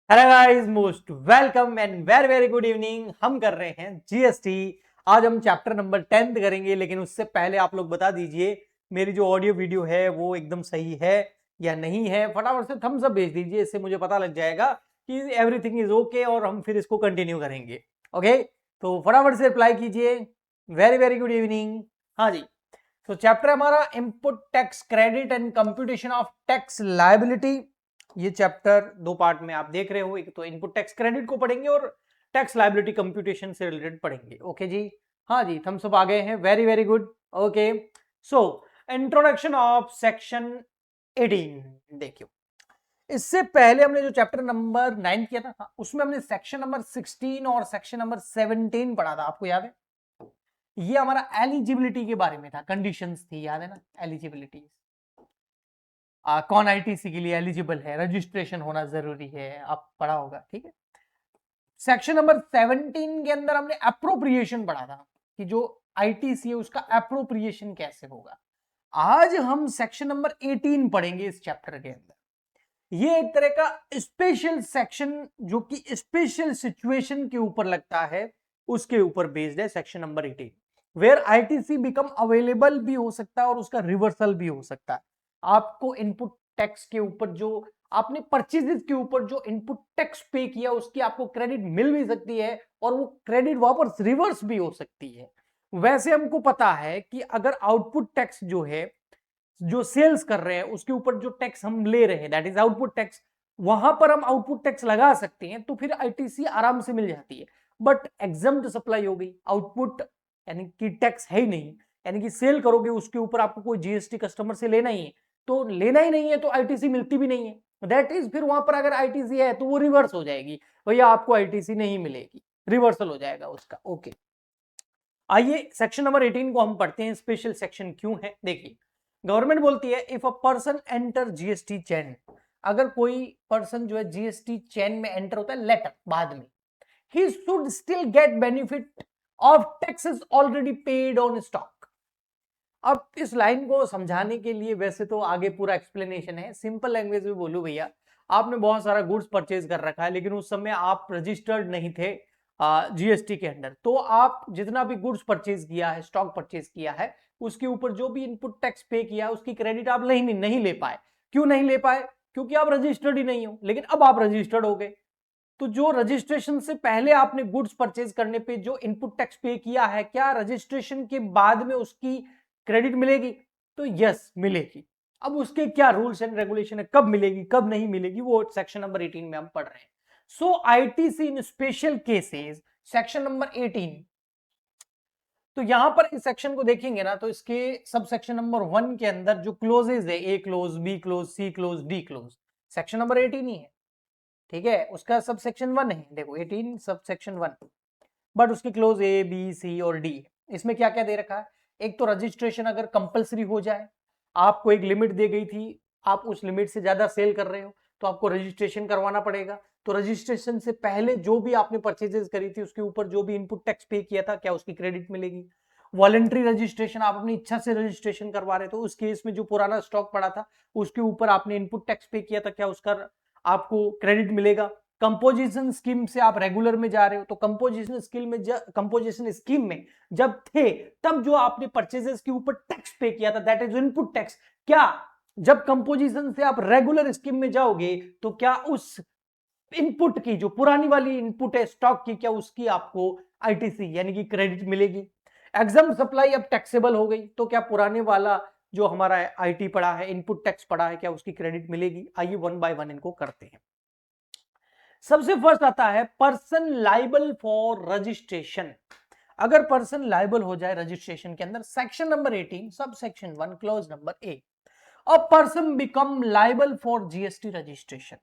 Hello guys, most welcome and very very good evening. हम कर रहे हैं जीएसटी। आज हम चैप्टर नंबर 10 करेंगे, लेकिन उससे पहले आप लोग बता दीजिए मेरी जो ऑडियो वीडियो है वो एकदम सही है या नहीं है। फटाफट से थम्स अप भेज दीजिए, इससे मुझे पता लग जाएगा कि एवरीथिंग इज ओके और हम फिर इसको कंटिन्यू करेंगे। ओके, तो फटाफट से रिप्लाई कीजिए। Very very good evening. हाँ जी, तो चैप्टर हमारा input tax credit and computation of tax liability. ये चैप्टर दो पार्ट में आप देख रहे हो, एक तो इनपुट टैक्स क्रेडिट को पढ़ेंगे और टैक्स लायबिलिटी कंप्यूटेशन से रिलेटेड पढ़ेंगे। ओके जी, हाँ जी, थम्स अप आ गए हैं। Very very good. Okay, so introduction of section 18 देखियो। इससे पहले हमने जो चैप्टर नंबर 9 किया था, हाँ, उसमें हमने सेक्शन नंबर 16 और सेक्शन नंबर 17 पढ़ा था, आपको याद है? ये हमारा एलिजिबिलिटी के बारे में था, कंडीशंस थी, याद है ना? एलिजिबिलिटी, कौन आईटीसी के लिए एलिजिबल है, रजिस्ट्रेशन होना जरूरी है, आप पढ़ा होगा, ठीक है। सेक्शन नंबर 17 के अंदर हमने अप्रोप्रिएशन पढ़ा था कि जो आईटीसी है उसका अप्रोप्रिएशन कैसे होगा। आज हम सेक्शन नंबर 18 पढ़ेंगे इस चैप्टर के अंदर। ये एक तरह का स्पेशल सेक्शन जो कि स्पेशल सिचुएशन के ऊपर लगता है, उसके ऊपर बेस्ड है section number 18, where ITC become available भी हो सकता है और उसका रिवर्सल भी हो सकता है। आपको इनपुट टैक्स के ऊपर जो आपने परचेजेस के ऊपर जो इनपुट टैक्स पे किया उसकी आपको क्रेडिट मिल भी सकती है और वो क्रेडिट वापस रिवर्स भी हो सकती है। वैसे हमको पता है कि अगर आउटपुट टैक्स जो है, जो सेल्स कर रहे हैं उसके ऊपर जो टैक्स हम ले रहे हैं, दैट इज आउटपुट टैक्स, वहां पर हम आउटपुट टैक्स लगा सकते हैं, तो फिर आईटीसी आराम से मिल जाती है। बट एग्जम्प्ट सप्लाई हो गई, आउटपुट यानी कि टैक्स है ही नहीं, यानी कि सेल करोगे उसके ऊपर आपको कोई जीएसटी कस्टमर से लेना ही है, तो लेना ही नहीं है तो आईटीसी मिलती भी नहीं है। दैट इज फिर वहां पर अगर आईटीसी है तो वो रिवर्स हो जाएगी, भैया आपको आईटीसी नहीं मिलेगी, रिवर्सल हो जाएगा उसका। ओके, आइए सेक्शन नंबर 18 को हम पढ़ते हैं। स्पेशल सेक्शन क्यों है, देखिए। गवर्नमेंट बोलती है if a person enter GST chain, अगर कोई पर्सन जो है जीएसटी चैन में एंटर होता है लेटर बाद में, he should still get benefit of taxes already paid on stock. अब इस लाइन को समझाने के लिए वैसे तो आगे पूरा एक्सप्लेनेशन है, सिंपल लैंग्वेज में बोलूं भैया, आपने बहुत सारा गुड्स परचेज कर रखा है लेकिन उस समय आप रजिस्टर्ड नहीं थे जीएसटी के अंडर, तो आप जितना भी गुड्स परचेज किया है, स्टॉक परचेज किया है, उसके ऊपर जो भी इनपुट टैक्स पे किया उसकी क्रेडिट आप नहीं ले पाए। क्यों नहीं ले पाए? क्योंकि आप रजिस्टर्ड ही नहीं हो। लेकिन अब आप रजिस्टर्ड हो गए, तो जो रजिस्ट्रेशन से पहले आपने गुड्स परचेज करने पे जो इनपुट टैक्स पे किया है, क्या रजिस्ट्रेशन के बाद में उसकी क्रेडिट मिलेगी? तो यस, मिलेगी। अब उसके क्या रूल्स एंड रेगुलेशन है, कब मिलेगी कब नहीं मिलेगी, वो सेक्शन नंबर 18 में हम पढ़ रहे हैं। So ITC in special cases, section number 18। तो यहां पर इस सेक्शन को देखेंगे ना, तो इसके सब सेक्शन नंबर 1 के अंदर जो क्लोजेज है, A clause, B clause, C clause, D clause, section number 18 ही है, ठीक है। उसका सब सेक्शन 1 है, देखो 18 सब सेक्शन 1, बट उसके क्लोज ए बी सी और डी। इसमें क्या क्या दे रखा है? एक तो रजिस्ट्रेशन अगर कंपलसरी हो जाए, आपको एक लिमिट दी गई थी, आप उस लिमिट से ज्यादा सेल कर रहे हो तो आपको रजिस्ट्रेशन करवाना पड़ेगा। तो रजिस्ट्रेशन से पहले जो भी आपने परचेजेस करी थी उसके ऊपर जो भी इनपुट टैक्स पे किया था, क्या उसकी क्रेडिट मिलेगी? वॉलंटरी रजिस्ट्रेशन, आप अपनी इच्छा से रजिस्ट्रेशन करवा रहे थे, उस केस में जो पुराना स्टॉक पड़ा था उसके ऊपर आपने इनपुट टैक्स पे किया था, क्या उसका आपको क्रेडिट मिलेगा? कंपोजिशन स्कीम से आप रेगुलर में जा रहे हो, तो कंपोजिशन स्कीम में जब थे तब जो आपने परचेजेस के ऊपर टैक्स पे किया था, दैट इज इनपुट टैक्स, क्या जब कंपोजिशन से आप रेगुलर स्कीम में जाओगे तो क्या उस इनपुट की, जो पुरानी वाली इनपुट है स्टॉक की, क्या उसकी आपको आईटीसी यानी कि क्रेडिट मिलेगी? एग्जाम्प्ट सप्लाई अब टैक्सेबल हो गई, तो क्या पुराने वाला जो हमारा आईटी पड़ा है, इनपुट टैक्स पड़ा है, क्या उसकी क्रेडिट मिलेगी? आइए वन बाय वन इनको करते हैं। सबसे फर्स्ट आता है पर्सन लाइबल फॉर रजिस्ट्रेशन। अगर पर्सन लाइबल हो जाए रजिस्ट्रेशन के अंदर, सेक्शन नंबर 18 सब section 1 close number A, a person become liable for GST registration.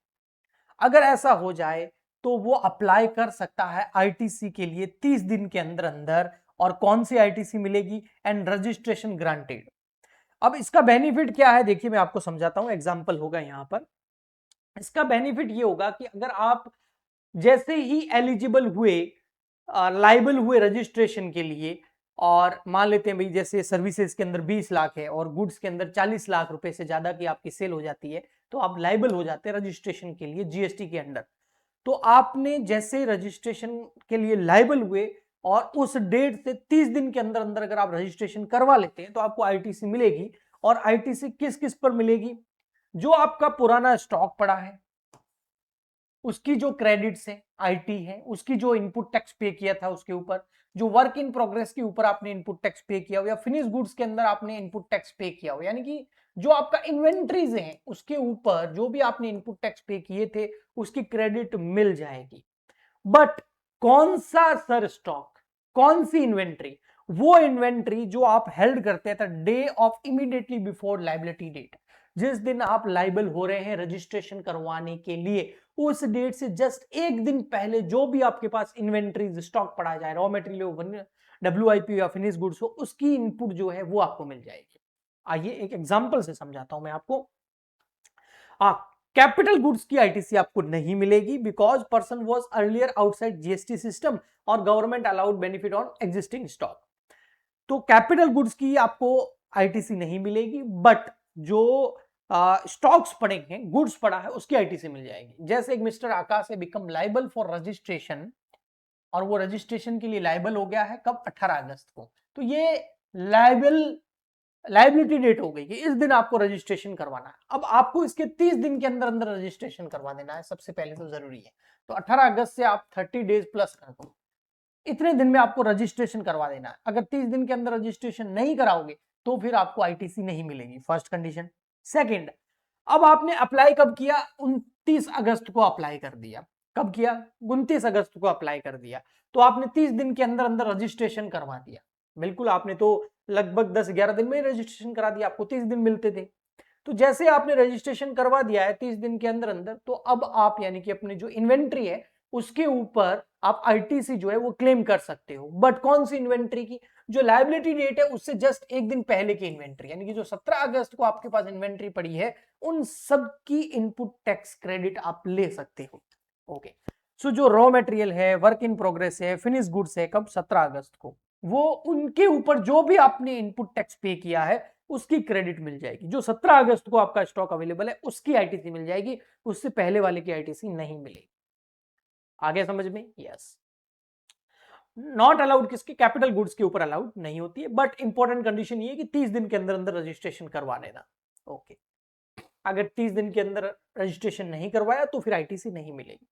अगर ऐसा हो जाए तो वो अप्लाई कर सकता है आईटीसी के लिए 30 दिन के अंदर अंदर, और कौन सी आईटीसी मिलेगी? And registration granted. अब इसका बेनिफिट क्या है, देखिए मैं आपको समझाता हूं, एग्जांपल होगा यहां पर। इसका बेनिफिट ये होगा कि अगर आप जैसे ही एलिजिबल हुए, लाइबल हुए रजिस्ट्रेशन के लिए, और मान लेते हैं भाई जैसे सर्विसेज के अंदर 20 लाख है और गुड्स के अंदर 40 लाख रुपए से ज्यादा की आपकी सेल हो जाती है, तो आप लाइबल हो जाते हैं रजिस्ट्रेशन के लिए जीएसटी के अंडर। तो आपने जैसे रजिस्ट्रेशन के लिए लायबल हुए और उस डेट से 30 दिन के अंदर अंदर अगर आप रजिस्ट्रेशन करवा लेते हैं तो आपको आईटीसी मिलेगी। और आईटीसी किस किस पर मिलेगी? जो आपका पुराना स्टॉक पड़ा है उसकी जो क्रेडिट्स है आईटी है, उसकी जो इनपुट टैक्स पे किया था उसके ऊपर, जो वर्क इन प्रोग्रेस के ऊपर आपने इनपुट टैक्स पे किया हो या फिनिश गुड्स के अंदर आपने इनपुट टैक्स पे किया हो, यानी कि जो आपका इन्वेंट्रीज है उसके ऊपर जो भी आपने इनपुट टैक्स पे किए थे उसकी क्रेडिट मिल जाएगी। बट कौन सा सर स्टॉक, कौन सी इन्वेंट्री? वो इन्वेंट्री जो आप हेल्ड करते थे day of immediately before liability date, जिस दिन आप लाइबल हो रहे हैं रजिस्ट्रेशन करवाने के लिए, उस डेट से जस्ट एक दिन पहले जो भी आपके पास इन्वेंट्रीज स्टॉक पड़ा जाए, रॉ मटेरियल, डब्ल्यूआईपी या फिनिश गुड्स हो, उसकी इनपुट जो है वो आपको मिल जाएगी। आइए एक एग्जांपल से समझाता हूं मैं आपको। कैपिटल गुड्स की आईटीसी आपको नहीं मिलेगी because person was earlier outside GST system और government allowed benefit on existing stock. तो कैपिटल गुड्स की आपको आईटीसी नहीं मिलेगी, बट जो स्टॉक्स पड़े हैं, गुड्स पड़ा है, उसकी आईटीसी मिल जाएगी। जैसे एक मिस्टर आकाश है बिकम लाइबल फॉर रजिस्ट्रेशन और वो रजिस्ट्रेशन के लिए लाइबल हो गया है कब? 18 अगस्त को। तो ये लाइबिलिटी डेट हो गई कि इस दिन आपको रजिस्ट्रेशन करवाना है। अब आपको इसके 30 दिन के अंदर अंदर रजिस्ट्रेशन करवा देना है, सबसे पहले तो जरूरी है। तो 18 अगस्त से आप 30 डेज प्लस कर दो, इतने दिन में आपको रजिस्ट्रेशन करवा देना है। अगर 30 दिन के अंदर रजिस्ट्रेशन नहीं कराओगे तो फिर आपको आईटीसी नहीं मिलेगी, फर्स्ट कंडीशन। सेकंड, अब आपने अप्लाई कब किया? 29 अगस्त को अप्लाई कर दिया। कब किया? 29 अगस्त को अप्लाई कर दिया। तो आपने 30 दिन के अंदर अंदर रजिस्ट्रेशन करवा दिया। बिल्कुल, आपने तो लगभग 10-11 दिन में ही रजिस्ट्रेशन करा दिया, आपको 30 दिन मिलते थे। तो जैसे आपने रजिस्ट्रेशन करवा दिया है 30 दिन के अंदर अंदर, तो अब आप यानी कि अपनी जो इन्वेंट्री है उसके ऊपर आप आईटीसी जो है वो क्लेम कर सकते हो। बट कौन सी इन्वेंट्री की? जो लायबिलिटी डेट है उससे जस्ट एक दिन पहले की इन्वेंट्री, यानी कि जो 17 अगस्त को आपके पास इन्वेंट्री पड़ी है, उन सब की इनपुट टैक्स क्रेडिट आप ले सकते हो। ओके, सो जो रॉ मटेरियल है, वर्क इन प्रोग्रेस है, फिनिश गुड्स है, कब? 17 अगस्त को। वो उनके ऊपर जो भी आपने इनपुट टैक्स पे किया है उसकी क्रेडिट मिल जाएगी। जो 17 अगस्त को आपका स्टॉक अवेलेबल है उसकी आईटीसी मिल जाएगी, उससे पहले वाले की आईटीसी नहीं मिलेगी। आगे समझ में? यस। नॉट अलाउड किसके? कैपिटल गुड्स के ऊपर अलाउड नहीं होती है, बट इंपॉर्टेंट कंडीशन ये है कि 30 दिन के अंदर अंदर रजिस्ट्रेशन करवा लेना। ओके, अगर 30 दिन के अंदर रजिस्ट्रेशन नहीं करवाया तो फिर आईटीसी नहीं मिलेगी।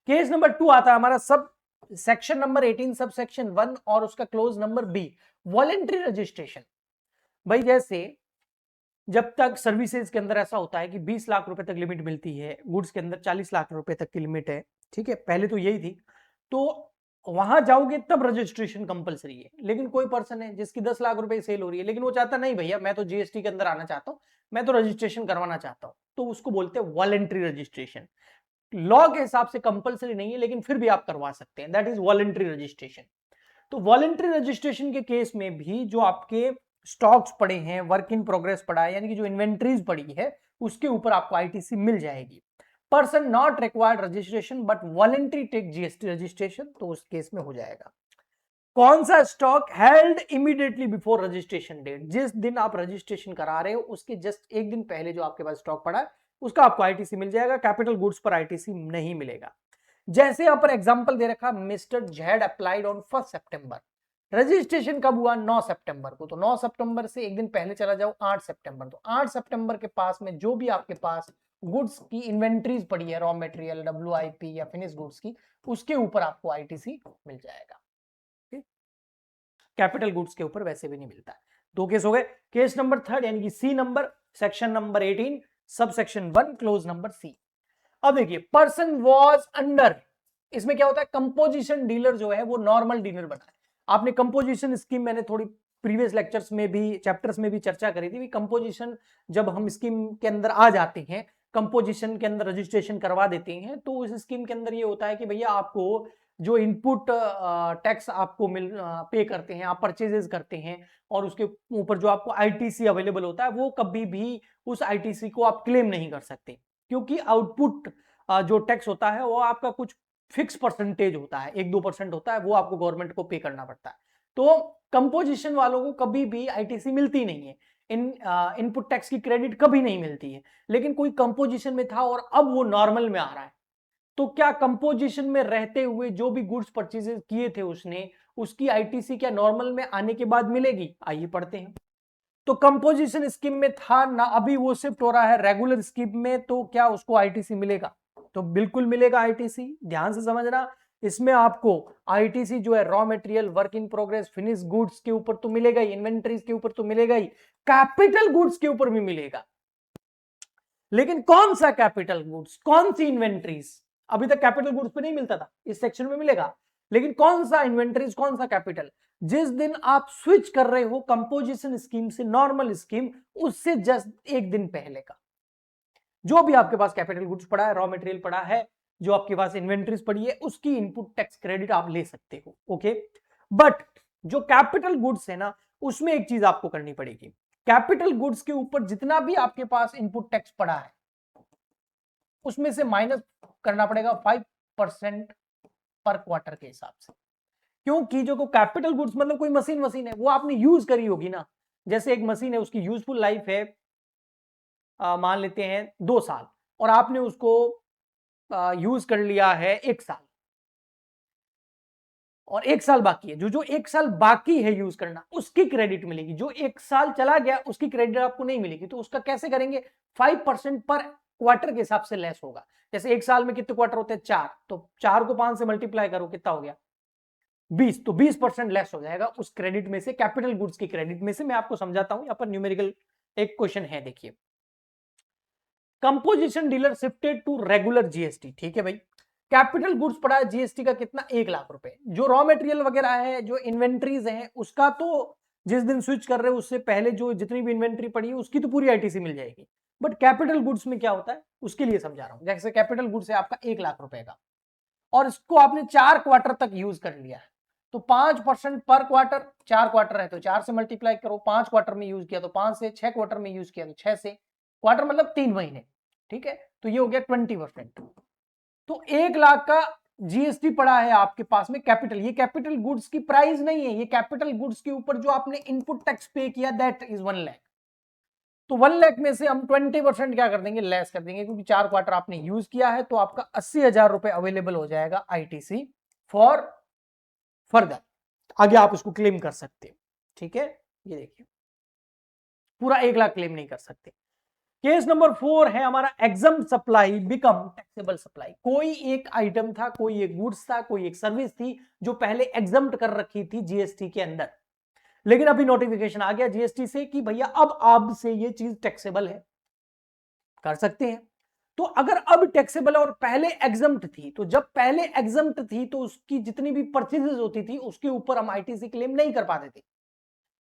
केस नंबर 2 आता है हमारा सब सेक्शन नंबर 18 सब सेक्शन 1 और उसका clause number B, voluntary registration. भाई जैसे जब तक सर्विसेज के अंदर ऐसा होता है कि 20 लाख रुपए तक लिमिट मिलती है, गुड्स के अंदर 40 लाख रुपए तक की लिमिट है, ठीक है, पहले तो यही थी, तो वहां जाओगे तब रजिस्ट्रेशन कंपलसरी है। लेकिन कोई पर्सन है जिसकी 10 लाख रुपए सेल हो रही है, लेकिन वो चाहता नहीं भैया मैं तो जीएसटी के अंदर आना चाहता हूं, मैं तो रजिस्ट्रेशन करवाना चाहता हूं, तो उसको बोलते हैं वॉलेंट्री रजिस्ट्रेशन। लॉ के हिसाब से कंपलसरी नहीं है लेकिन फिर भी आप करवा सकते हैं, दैट इज वॉलेंट्री रजिस्ट्रेशन। तो वॉलेंट्री रजिस्ट्रेशन के केस में भी जो आपके स्टॉक्स पड़े हैं, वर्क इन प्रोग्रेस पड़ा है, यानी कि जो इन्वेंट्रीज पड़ी है उसके ऊपर आपको आईटीसी मिल जाएगी। Person not required registration but voluntary take GST registration, तो उस केस में हो जाएगा। कौन सा stock? Held immediately before registration date, जिस दिन आप रजिस्ट्रेशन करा रहे हो उसके जस्ट एक दिन पहले जो आपके पास स्टॉक पड़ा है उसका आपको आईटीसी मिल जाएगा। कैपिटल गुड्स पर आईटीसी नहीं मिलेगा। जैसे यहां पर एग्जांपल दे रखा, mister Z applied on 1 September, registration कब हुआ? 9 सितंबर को। तो 9 सितंबर से एक दिन पहले चला जाओ 8 सितंबर, तो 8 सितंबर के पास में जो भी आपके पास गुड्स की इन्वेंट्रीज पड़ी है, रॉ मटेरियल, डब्ल्यूआईपी या फिनिश गुड्स की, उसके ऊपर आपको आईटीसी मिल जाएगा। कैपिटल गुड्स के ऊपर वैसे भी नहीं मिलता है। दो केस हो गए। केस नंबर 3 यानी कि सी नंबर, सेक्शन नंबर 18 सब सेक्शन 1 क्लोज नंबर सी। अब देखिए, पर्सन वाज अंडर, इसमें क्या होता है? कंपोजिशन डीलर जो है वो नॉर्मल डीलर बना है। आपने कंपोजिशन स्कीम, मैंने थोड़ी प्रीवियस लेक्चर्स में भी, चैप्टर्स में भी चर्चा करी थी। कंपोजिशन जब हम स्कीम के अंदर आ जाते हैं, कंपोजिशन के अंदर रजिस्ट्रेशन करवा देते हैं, तो उस स्कीम के अंदर ये होता है कि भैया आपको जो इनपुट टैक्स आपको पे करते हैं, आप परचेजेस करते हैं, और उसके ऊपर जो आपको आईटीसी अवेलेबल होता है वो कभी भी उस आईटीसी को आप क्लेम नहीं कर सकते, क्योंकि आउटपुट जो टैक्स होता है वो आपका कुछ फिक्स परसेंटेज होता है, 1-2% होता है, वो आपको गवर्नमेंट को पे करना पड़ता है। तो कंपोजिशन वालों को कभी भी आईटीसी मिलती नहीं है। इनपुट टैक्स की क्रेडिट कभी नहीं मिलती है, लेकिन कोई कंपोजिशन में था और अब वो नॉर्मल में आ रहा है, तो क्या कंपोजिशन में रहते हुए जो भी गुड्स परचेजेस किए थे उसने, उसकी आईटीसी क्या नॉर्मल में आने के बाद मिलेगी? आइए पढ़ते हैं। तो कंपोजिशन स्कीम में था ना, अभी वो शिफ्ट हो रहा है रेगुलर स्कीम में, तो क्या उसको आईटीसी मिलेगा? तो बिल्कुल मिलेगा आईटीसी। ध्यान से समझना, इसमें आपको आईटीसी जो है raw material, work in progress, finish goods के ऊपर तो मिलेगा ही, इन्वेंटरीज के ऊपर तो मिलेगा ही, कैपिटल गुड्स के ऊपर भी मिलेगा। लेकिन कौन सा कैपिटल गुड्स, कौन सी इन्वेंटरीज? अभी तक कैपिटल गुड्स पे नहीं मिलता था, इस सेक्शन में मिलेगा। लेकिन कौन सा इन्वेंटरीज, कौन सा कैपिटल? जिस दिन आप स्विच कर रहे हो कंपोजिशन स्कीम से नॉर्मल स्कीम, उससे जस्ट एक दिन पहले का जो भी आपके पास कैपिटल गुड्स पड़ा है, रॉ मटेरियल पड़ा है, जो आपके पास इन्वेंटरीज पड़ी है, उसकी इनपुट टैक्स क्रेडिट आप ले सकते हो। ओके, बट जो कैपिटल गुड्स है ना, उसमें एक चीज आपको करनी पड़ेगी। कैपिटल गुड्स के ऊपर जितना भी आपके पास इनपुट टैक्स पड़ा है, उसमें से माइनस करना पड़ेगा 5% पर क्वार्टर के हिसाब से। क्योंकि जो कैपिटल गुड्स मतलब कोई मशीन है, वो आपने यूज करी होगी ना। जैसे एक मशीन है, उसकी यूजफुल लाइफ है मान लेते हैं 2 साल, और आपने उसको यूज कर लिया है 1 साल, और 1 साल बाकी है। जो 1 साल बाकी है यूज करना, उसकी क्रेडिट मिलेगी। जो 1 साल चला गया, उसकी क्रेडिट आपको नहीं मिलेगी। तो उसका कैसे करेंगे? 5% पर क्वार्टर के हिसाब से लेस होगा। जैसे 1 साल में कितने क्वार्टर होते हैं? 4, तो 4 को 5 से मल्टीप्लाई करो, कितना हो गया? 20। तो 20% लेस हो जाएगा उस क्रेडिट में से, कैपिटल गुड्स की क्रेडिट में से। मैं आपको समझाता हूं, यहां पर न्यूमेरिकल एक क्वेश्चन है, देखिए। Composition dealer shifted to regular GST, ठीक है भाई। कैपिटल गुड्स पड़ा है जीएसटी का कितना? 1 लाख रुपए। जो रॉ मटेरियल वगैरह है, जो इन्वेंट्रीज है, उसका तो जिस दिन स्विच कर रहे हो उससे पहले जो जितनी भी इन्वेंट्री पड़ी है, उसकी तो पूरी आईटीसी मिल जाएगी। बट कैपिटल गुड्स में क्या होता है, उसके लिए समझा रहा हूं। जैसे कैपिटल गुड्स है आपका 1 लाख रुपए का, और इसको आपने 4 क्वार्टर तक यूज कर लिया है, तो 5% पर क्वार्टर। 4 क्वार्टर है तो 4 से मल्टीप्लाई करो, 5 क्वार्टर में यूज किया तो 5 से, 6 क्वार्टर में यूज किया तो 6 से, क्वार्टर मतलब 3 महीने, ठीक है। तो ये हो गया 20%। तो 1 लाख का जीएसटी पड़ा है आपके पास में कैपिटल। ये कैपिटल गुड्स की प्राइस नहीं है, ये कैपिटल गुड्स के ऊपर जो आपने इनपुट टैक्स पे किया, दैट इज 1 लाख। तो 1 लाख में से हम 20% क्या कर देंगे? लेस कर देंगे, क्योंकि 4 क्वार्टर आपने यूज किया है। तो आपका 80,000 रुपए अवेलेबल हो जाएगा आईटीसी फॉर फर्दर, आगे आप उसको क्लेम कर सकते हो, ठीक है। ये देखिए, पूरा 1 लाख क्लेम नहीं कर सकते। केस नंबर 4 है हमारा, exempt supply become taxable supply. कोई एक आइटम था, कोई एक गुड्स था, कोई एक सर्विस थी, जो पहले एग्जम्प्ट कर रखी थी जीएसटी के अंदर, लेकिन अभी नोटिफिकेशन आ गया जीएसटी से कि भैया अब आप से ये चीज टैक्सेबल है, कर सकते हैं। तो अगर अब टैक्सेबल और पहले एग्जम्प्ट थी, तो जब पहले एग्जम्प्ट थी तो उसकी जितनी भी परचेजेस होती थी, उसके ऊपर हम आईटीसी क्लेम नहीं कर पाते थे,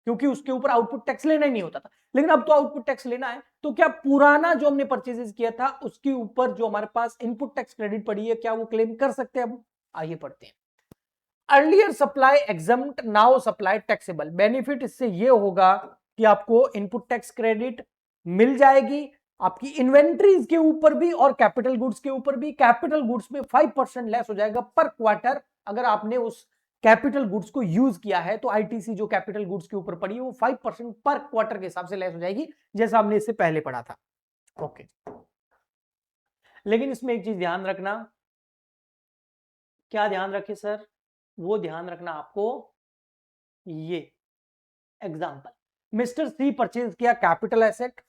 क्योंकि उसके ऊपर आउटपुट टैक्स लेना ही नहीं होता था। लेकिन अब तो आउटपुट टैक्स लेना है, तो क्या पुराना जो हमने परचेजेस किया था, उसके ऊपर जो हमारे पास इनपुट टैक्स क्रेडिट पड़ी है, क्या वो क्लेम कर सकते हैं? अब आइए पढ़ते हैं। Earlier supply exempt, now supply taxable. Benefit इससे ये होगा कि आपको इनपुट टैक्स क्रेडिट मिल जाएगी, आपकी इन्वेंट्रीज के ऊपर भी और कैपिटल गुड्स के ऊपर भी। कैपिटल गुड्स में 5% लेस हो जाएगा पर क्वार्टर, अगर आपने उस कैपिटल गुड्स को यूज किया है। तो आईटीसी जो कैपिटल गुड्स के ऊपर पड़ी है, वो 5% पर क्वार्टर के हिसाब से लेस हो जाएगी, जैसा हमने इससे पहले पढ़ा था। ओके, लेकिन इसमें एक चीज ध्यान रखना। क्या ध्यान रखे सर? वो ध्यान रखना आपको, ये एग्जांपल, मिस्टर सी परचेज किया कैपिटल एसेट,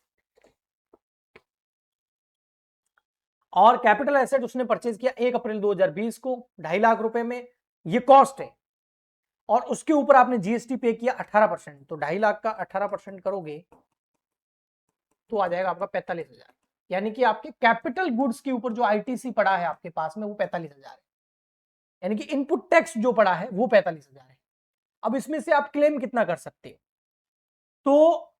और कैपिटल एसेट उसने परचेज किया 1 अप्रैल 2020 को 2.5 लाख रुपए में, ये कॉस्ट है, और उसके ऊपर आपने जीएसटी पे किया 18%। तो 2.5 लाख का 18% करोगे तो आ जाएगा आपका 45,000। यानी कि आपके कैपिटल गुड्स के ऊपर जो आईटीसी पड़ा है आपके पास में, वो 45,000 है। यानी कि इनपुट टैक्स जो पड़ा है वो 45,000 है। अब इसमें से आप क्लेम कितना कर सकते हो? तो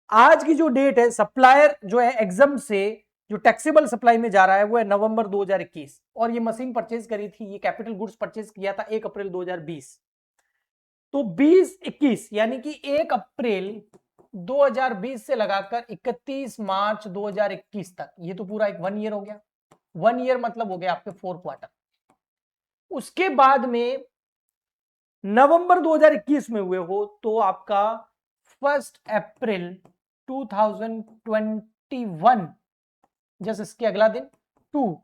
आज की जो डेट है, सप्लायर जो है एग्जम्प्ट से जो टैक्सेबल सप्लाई में जा रहा है, वो है नवंबर 2021, और ये मशीन परचेज करी थी, ये कैपिटल गुड्स परचेज किया था 1 अप्रैल 2020। तो 20-21 यानी कि 1 अप्रैल 2020 से लगाकर 31 मार्च 2021 तक, ये तो पूरा एक 1 ईयर हो गया। 1 ईयर मतलब हो गया आपके 4 क्वार्टर। उसके बाद में नवंबर 2021 में हुए हो तो आपका 1 अप्रैल 2021 जस्ट इसके अगला दिन टू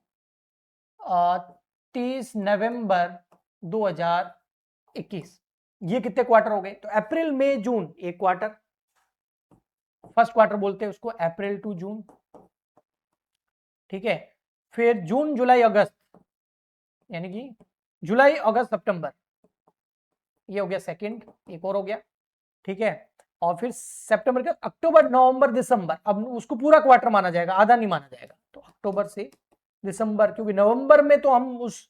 30 नवंबर 2021, ये कितने क्वार्टर हो गए? तो अप्रैल मई जून एक क्वार्टर, फर्स्ट क्वार्टर बोलते हैं उसको, अप्रैल टू जून, ठीक है। फिर जून जुलाई अगस्त, यानी कि जुलाई अगस्त सितंबर, ये हो गया सेकंड, एक और हो गया, ठीक है। और फिर सितंबर के अक्टूबर नवंबर दिसंबर, अब उसको पूरा क्वार्टर माना जाएगा, आधा नहीं माना जाएगा। तो अक्टूबर से दिसंबर, क्योंकि नवंबर में तो हम उस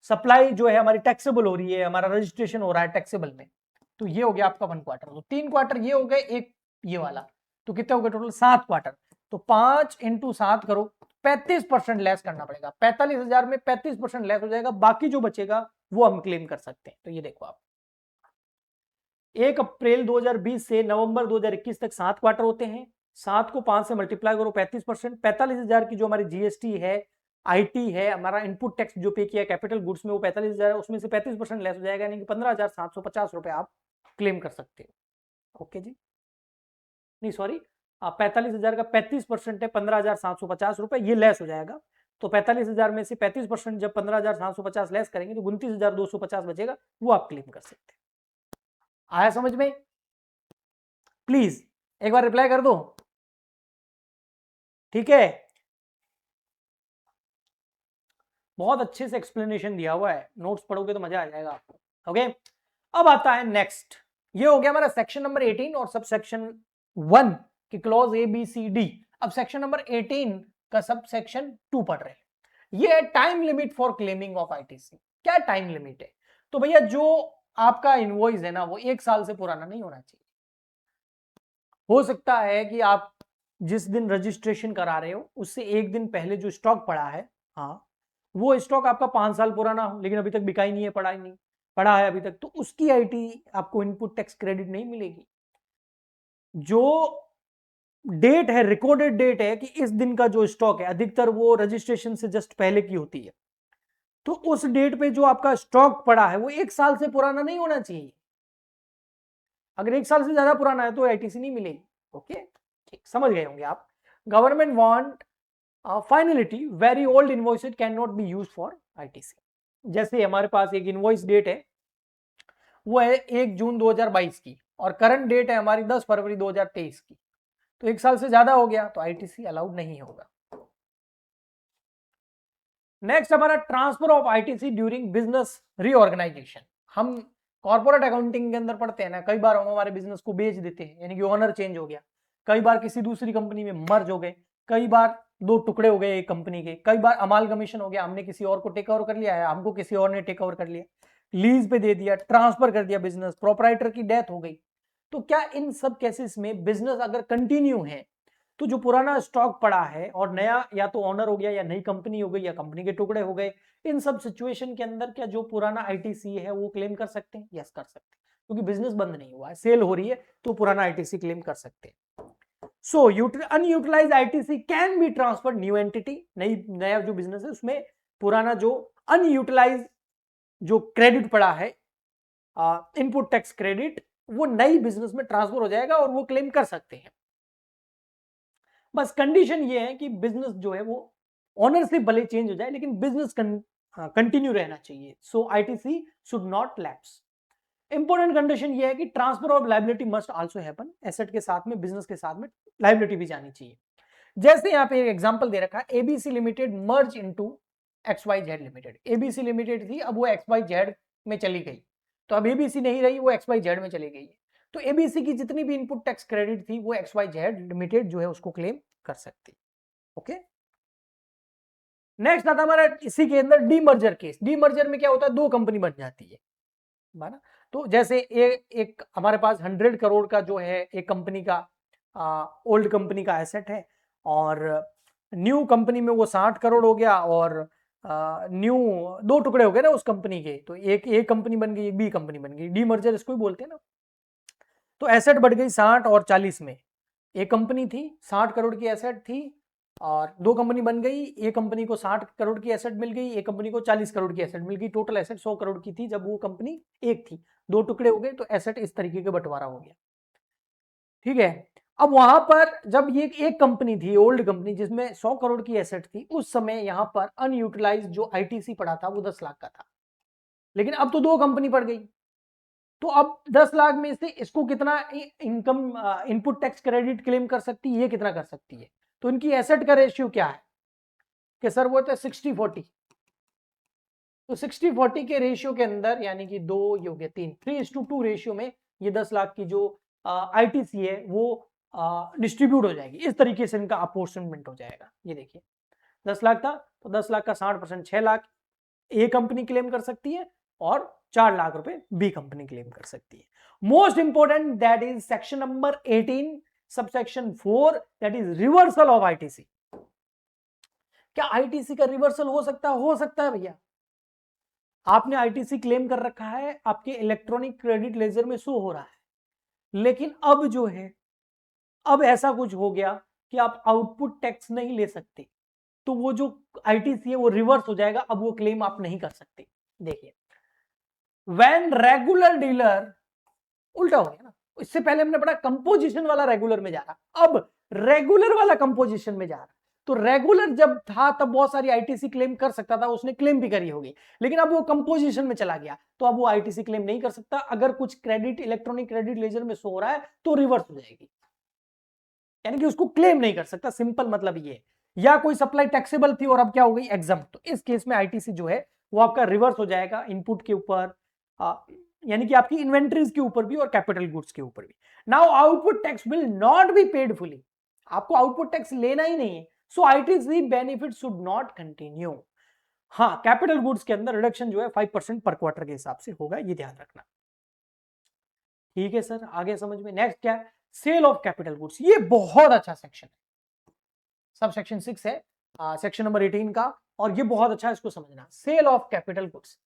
सप्लाई जो है हमारी टैक्सेबल हो रही है, हमारा रजिस्ट्रेशन हो रहा है टैक्सेबल में, तो ये हो गया आपका 1 क्वार्टर। तो 3 क्वार्टर ये हो गए, एक ये वाला, तो कितने हो गए टोटल? 7 क्वार्टर। तो 5 × 7 करो, 35% लेस करना पड़ेगा, 45,000 में 35% लेस हो जाएगा, बाकी जो बचेगा वो हम क्लेम कर सकते हैं। तो ये देखो आप, 1 अप्रैल 2020 से नवंबर 2021 तक 7 क्वार्टर होते हैं, 7 को 5 से मल्टीप्लाई करो, 35%, 45,000 की जो हमारी जीएसटी है, आईटी है, हमारा इनपुट टैक्स जो पे किया कैपिटल गुड्स में, वो 45,000 है, उसमें से 35% लेस हो जाएगा, यानी कि 15,750 रुपए आप क्लेम कर सकते हो। ओके जी, नहीं सॉरी, 45,000 का 35% है 15,750 रुपए, ये लेस हो जाएगा। तो 45,000 में से 35% जब 15,750 लेस करेंगे तो 29,250 बचेगा, वो आप क्लेम कर सकते हैं। आया समझ में? प्लीज एक बार रिप्लाई कर दो, ठीक है। बहुत अच्छे से एक्सप्लेनेशन दिया हुआ है, नोट्स पढ़ोगे तो मजा आ जाएगा आपको। ओके, अब आता है नेक्स्ट, ये हो गया हमारा सेक्शन नंबर 18 और सब सेक्शन 1 की clause A B C D. अब सेक्शन नंबर 18 का सब सेक्शन 2 पढ़ रहे हैं। ये है time limit for claiming of ITC. क्या टाइम लिमिट है? तो भैया जो आपका इनवॉइस है ना, वो 1 साल से पुराना नहीं होना चाहिए। हो सकता है कि आप जिस दिन रजिस्ट्रेशन करा रहे हो उससे 1 दिन पहले जो स्टॉक पड़ा है, हाँ, वो स्टॉक आपका 5 साल पुराना हो, लेकिन अभी तक बिका ही नहीं है, पड़ा ही नहीं, पड़ा है अभी तक, तो उसकी आईटी आपको इनपुट टैक्स क्रेडिट नहीं मिलेगी। जो डेट है, रिकॉर्डेड डेट है कि इस दिन का जो स्टॉक है, अधिकतर वो रजिस्ट्रेशन से जस्ट पहले की होती है, तो उस डेट पे जो आपका स्टॉक पड़ा है वो 1 साल से पुराना नहीं होना चाहिए। अगर 1 साल से ज्यादा पुराना है तो आईटीसी नहीं मिलेगी। ओके, ठीक, समझ गए होंगे आप। Government want finality, very old invoices can not be used for ITC. जैसे हमारे पास एक इनवॉइस डेट है, वो है 1 जून 2022 की, और करंट डेट है हमारी 10 फरवरी 2023 की, तो 1 साल से ज्यादा हो गया तो आईटीसी अलाउड नहीं होगा। नेक्स्ट हमारा transfer of ITC during business reorganisation. हम कॉर्पोरेट अकाउंटिंग के अंदर पढ़ते हैं ना, कई बार हम हमारे बिजनेस को बेच देते हैं, यानी कि ओनर चेंज हो गया, कई बार किसी दूसरी कंपनी में मर्ज हो गए, कई बार 2 टुकड़े हो गए एक कंपनी के, कई बार अमालगमेशन हो गया, हमने किसी और को टेक ओवर कर लिया है, हमको किसी और ने टेक ओवर कर लिया, लीज पे दे दिया, ट्रांसफर कर दिया बिजनेस, प्रोपराइटर की डेथ हो गई। तो क्या इन सब केसेस में बिजनेस अगर कंटिन्यू है तो जो पुराना स्टॉक पड़ा है और नया या तो ऑनर हो गया या नई कंपनी हो गई या कंपनी के टुकड़े हो गए, इन सब सिचुएशन के अंदर क्या जो पुराना आईटीसी है वो क्लेम कर सकते हैं? यस, कर सकते हैं, क्योंकि बिजनेस बंद नहीं हुआ है, सेल हो रही है, तो पुराना आईटीसी क्लेम कर सकते हैं। So unutilised ITC can be transfer new entity, नया जो बिजनेस है उसमें पुराना जो अनयूटिलाइज जो क्रेडिट पड़ा है, इनपुट टैक्स क्रेडिट, वो नई बिजनेस में ट्रांसफर हो जाएगा और वो क्लेम कर सकते हैं। बस कंडीशन ये है कि बिजनेस जो है वो ओनरशिप भले चेंज हो जाए लेकिन बिजनेस कंटिन्यू रहना चाहिए। So ITC should not lapse. Important condition ये है कि transfer of liability must also happen, asset के साथ में बिजनेस के साथ में लायबिलिटी भी जानी चाहिए। जैसे यहाँ पे एक एग्जांपल दे रखा है, ABC limited merge into XYZ limited. ABC limited थी, अब वो XYZ में चली गई, तो अब एबीसी नहीं रही, वो XYZ में चली गई है। तो एबीसी की जितनी भी इनपुट टैक्स क्रेडिट थी वो XYZ लिमिटेड जो है उसको क्लेम कर सकती। ओके, नेक्स्ट आता हमारा इसी के अंदर डीमर्जर केस। डीमर्जर में क्या होता है, 2 कंपनी बन जाती है ना। तो जैसे एक हमारे पास 100 करोड़ का जो है एक कंपनी का ओल्ड कंपनी का एसेट है, और न्यू कंपनी में वो 60 करोड़ हो गया, और न्यू 2 टुकड़े हो गए ना उस कंपनी के, तो एक कंपनी बन गई, एक बी कंपनी बन गई, डीमर्जर इसको ही बोलते हैं ना। तो एसेट बढ़ गई 60 और 40 में, एक कंपनी थी 60 करोड़ की एसेट थी, और 2 कंपनी बन गई, एक कंपनी को 60 करोड़ की एसेट मिल गई, एक कंपनी को 40 करोड़ की एसेट मिल गई, टोटल एसेट 100 करोड़ की थी जब वो कंपनी एक थी, 2 टुकड़े हो गए तो एसेट इस तरीके का बंटवारा हो गया, ठीक है। अब वहां पर जब ये एक कंपनी थी, ओल्ड कंपनी, जिसमें 100 करोड़ की एसेट थी, उस समय यहां पर अनयूटिलाइज जो आईटीसी पड़ा था वो 10 लाख का था। लेकिन अब तो 2 कंपनी पड़ गई, तो अब 10 लाख में से इसको कितना income input tax credit claim कर सकती है, ये कितना कर सकती है। तो इनकी एसेट का रेशियो क्या है कि सर वो तो 60-40। तो 60-40 के रेशियो के अंदर, यानी कि 2 ये हो गया 3, 3:2 रेशियो में ये 10 लाख की जो आईटीसी है वो डिस्ट्रीब्यूट हो जाएगी। इस तरीके से इनका अपोर्शनमेंट हो जाएगा। ये देखिए 10 लाख था तो 10 लाख का 60% 6 लाख ए कंपनी क्लेम कर सकती है और 4 लाख रुपए बी कंपनी क्लेम कर सकती है। Most important that is section number 18 subsection 4, that is reversal of ITC. क्या आईटीसी का रिवर्सल हो सकता है? हो सकता है भैया। आपने आईटीसी क्लेम कर रखा है, आपके इलेक्ट्रॉनिक क्रेडिट लेजर में शो हो रहा है, लेकिन अब जो है, अब ऐसा कुछ हो गया कि आप आउटपुट टैक्स नहीं ले सकते, तो वो जो आईटीसी है वो रिवर्स हो जाएगा, अब वो क्लेम आप नहीं कर सकते। देखिए व्हेन रेगुलर डीलर, उल्टा हो गया ना, इससे पहले हमने पढ़ा कंपोजिशन वाला रेगुलर में जा रहा, अब रेगुलर वाला कंपोजिशन में जा रहा। तो रेगुलर जब था तब बहुत सारी आईटीसी क्लेम कर सकता था, उसने क्लेम भी करी होगी, लेकिन अब वो कंपोजिशन में चला गया तो अब वो आईटीसी क्लेम नहीं कर सकता। अगर कुछ क्रेडिट इलेक्ट्रॉनिक क्रेडिट लेजर में शो हो रहा है तो रिवर्स हो जाएगी, यानी कि उसको क्लेम नहीं कर सकता, सिंपल मतलब ये। या कोई सप्लाई टैक्सेबल थी और अब क्या हो गई, एग्जाम, तो इस केस में आईटीसी जो है वो आपका रिवर्स हो जाएगा इनपुट के ऊपर, यानी कि आपकी इन्वेंट्रीज के ऊपर भी और कैपिटल गुड्स के ऊपर भी। Now output tax will not be paid fully, आपको आउटपुट टैक्स लेना ही नहीं है, so ITC benefit should not continue. हाँ, कैपिटल गुड्स के अंदर रिडक्शन जो है 5% पर क्वार्टर के हिसाब से होगा, ये ध्यान रखना। ठीक है सर, आगे समझ में। नेक्स्ट क्या है, सेल ऑफ कैपिटल गुड्स। ये बहुत अच्छा सेक्शन है, सब सेक्शन 6 है सेक्शन नंबर 18 का, और ये बहुत अच्छा है, इसको समझना। सेल ऑफ कैपिटल गुड्स,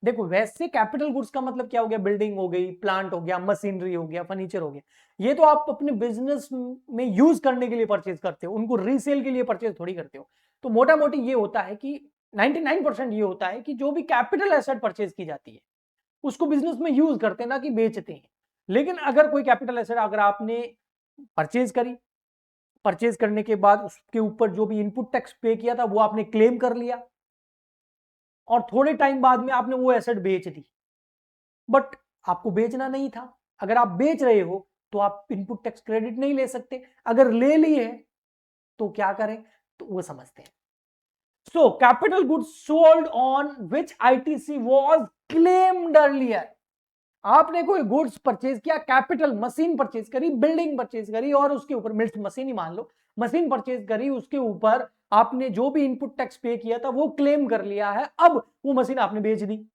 देखो वैसे कैपिटल गुड्स का मतलब क्या हो गया, बिल्डिंग हो गई, प्लांट हो गया, मशीनरी हो गया, फर्नीचर हो गया, ये तो आप अपने बिजनेस में यूज करने के लिए परचेज करते हो, उनको रीसेल के लिए परचेज थोड़ी करते हो। तो मोटा मोटी ये होता है कि 99% ये होता है कि जो भी कैपिटल एसेट परचेज की जाती है उसको बिजनेस में यूज करते हैं, ना कि बेचते हैं। लेकिन अगर कोई कैपिटल एसेट अगर आपने परचेज करी, परचेज करने के बाद उसके ऊपर जो भी इनपुट टैक्स पे किया था वो आपने क्लेम कर लिया, और थोड़े टाइम बाद में आपने वो एसेट बेच दी, बट आपको बेचना नहीं था। अगर आप बेच रहे हो तो आप इनपुट टैक्स क्रेडिट नहीं ले सकते, अगर ले लिए तो क्या करें, तो वो समझते हैं। So capital goods sold on which ITC was claimed earlier. आपने कोई गुड्स परचेज किया, कैपिटल मशीन परचेज करी, बिल्डिंग परचेज करी, और उसके ऊपर मिल्ट मशीन ही मान लो, मशीन परचेज करी, उसके ऊपर आपने जो भी इनपुट टैक्स पे किया था वो क्लेम कर लिया है, अब वो मशीन आपने बेच दी।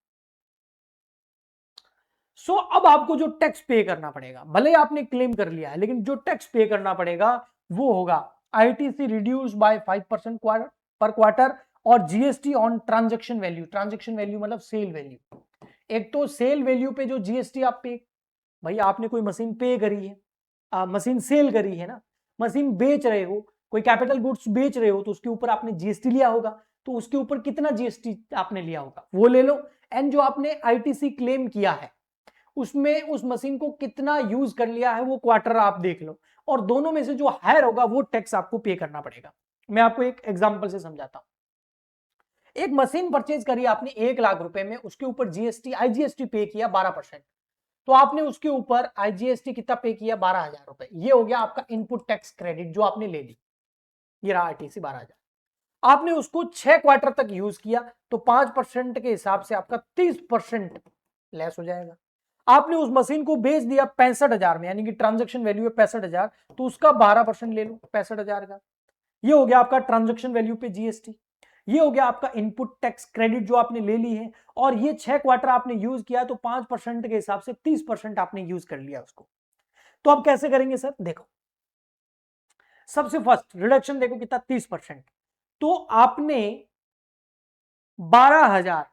सो अब आपको जो टैक्स पे करना पड़ेगा, भले आपने क्लेम कर लिया है, लेकिन जो टैक्स पे करना पड़ेगा वो होगा आईटीसी रिड्यूस बाय 5% पर क्वार्टर, और GST on transaction value. Transaction value मतलब सेल वैल्यू। एक तो सेल वैल्यू पे जो जीएसटी आप पे, भाई आपने कोई मशीन पे करी है, मशीन सेल करी है ना, मशीन बेच रहे हो, कोई कैपिटल गुड्स बेच रहे हो, तो उसके ऊपर आपने जीएसटी लिया होगा, तो उसके ऊपर कितना जीएसटी आपने लिया होगा वो ले लो, एंड जो आपने आईटीसी क्लेम किया है उसमें उस मशीन को कितना यूज कर लिया है वो क्वार्टर आप देख लो, और दोनों में से जो हायर होगा वो टैक्स आपको पे करना पड़ेगा। मैं आपको एक एग्जांपल से समझाता हूं। एक मशीन परचेज करी आपने 1 लाख रुपए में, उसके ऊपर जीएसटी आईजीएसटी पे किया 12%, तो आपने उसके ऊपर आईजीएसटी कितना पे किया, 12,000 रुपए। ये हो गया आपका इनपुट टैक्स क्रेडिट जो आपने ले ली, ये रहा आईटीसी 12,000। आपने उसको 6 क्वार्टर तक यूज किया तो 5% के हिसाब से आपका 30% लेस हो जाएगा। आपने उस मशीन को बेच दिया 65,000 में, यानी कि ट्रांजैक्शन वैल्यू है 65,000, तो उसका 12% ले लो 65,000 का। ये हो गया आपका ट्रांजैक्शन वैल्यू पे जीएसटी। ये हो गया आपका इनपुट टैक्स क्रेडिट जो आपने ले ली है, और ये 6 क्वार्टर आपने यूज किया तो 5% के हिसाब से 30% आपने यूज कर लिया उसको। तो अब कैसे करेंगे सर, देखो सबसे फर्स्ट रिडक्शन देखो कितना, 30%। तो आपने 12,000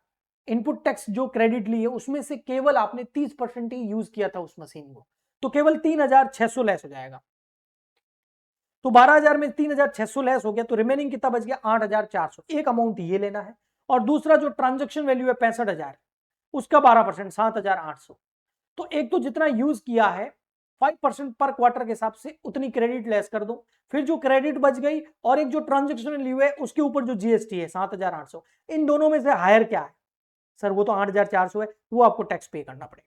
इनपुट टैक्स जो क्रेडिट ली है उसमें से केवल आपने 30% ही यूज किया था उस मशीन को, तो केवल 3,600 लेस हो जाएगा। तो 12,000 में 3,600 लेस हो गया, तो रिमेनिंग कितना बच गया, 8,400। एक अमाउंट ये लेना है, और दूसरा जो ट्रांजैक्शन वैल्यू है 65,000, उसका 12% 7,800। तो एक तो जितना यूज किया है 5% पर क्वार्टर के हिसाब से उतनी क्रेडिट लेस कर दो, फिर जो क्रेडिट बच गई और एक जो ट्रांजेक्शन लीव है उसके ऊपर जो जीएसटी है 7,800, इन दोनों में से हायर क्या है? सर वो तो 8,400 है, वो आपको टैक्स पे करना पड़ेगा।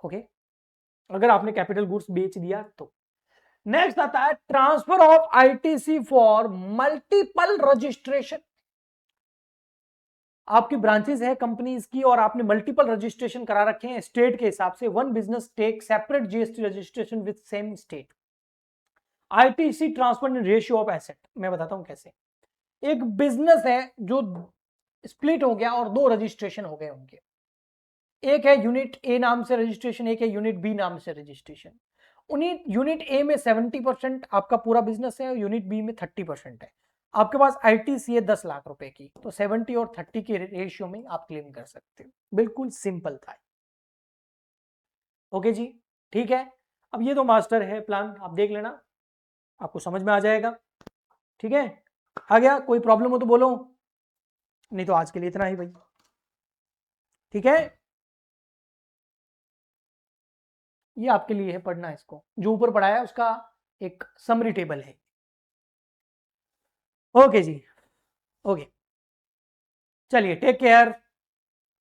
ओके, अगर आपने कैपिटल गुड्स बेच दिया तो। नेक्स्ट आता है transfer of ITC for multiple registration. आपकी ब्रांचेस है कंपनीज की और आपने मल्टीपल रजिस्ट्रेशन करा रखे हैं स्टेट के हिसाब से, one business take separate GST registration with same state. ITC transfer in ratio of asset, मैं बताता हूं कैसे। एक बिजनेस है जो स्प्लिट हो गया और दो रजिस्ट्रेशन हो गए उनके, एक है यूनिट ए नाम से रजिस्ट्रेशन, एक है यूनिट बी नाम से रजिस्ट्रेशन। उन्हीं यूनिट ए में 70% आपका पूरा बिजनेस है और यूनिट बी में 30% है। आपके पास आईटीसी है 10 लाख रुपए की, तो 70 और 30 के रेशियो में आप क्लेम कर सकते हो। बिल्कुल सिंपल था। ओके जी, ठीक है। अब ये तो मास्टर है प्लान, आप देख लेना, आपको समझ में आ जाएगा। ठीक है, आ गया? कोई प्रॉब्लम हो तो बोलो, नहीं तो आज के लिए इतना ही भाई। ठीक है, ये आपके लिए है पढ़ना, इसको जो ऊपर पढ़ाया है उसका एक समरी टेबल है। ओके जी, ओके, चलिए take care,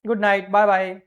good night, bye bye.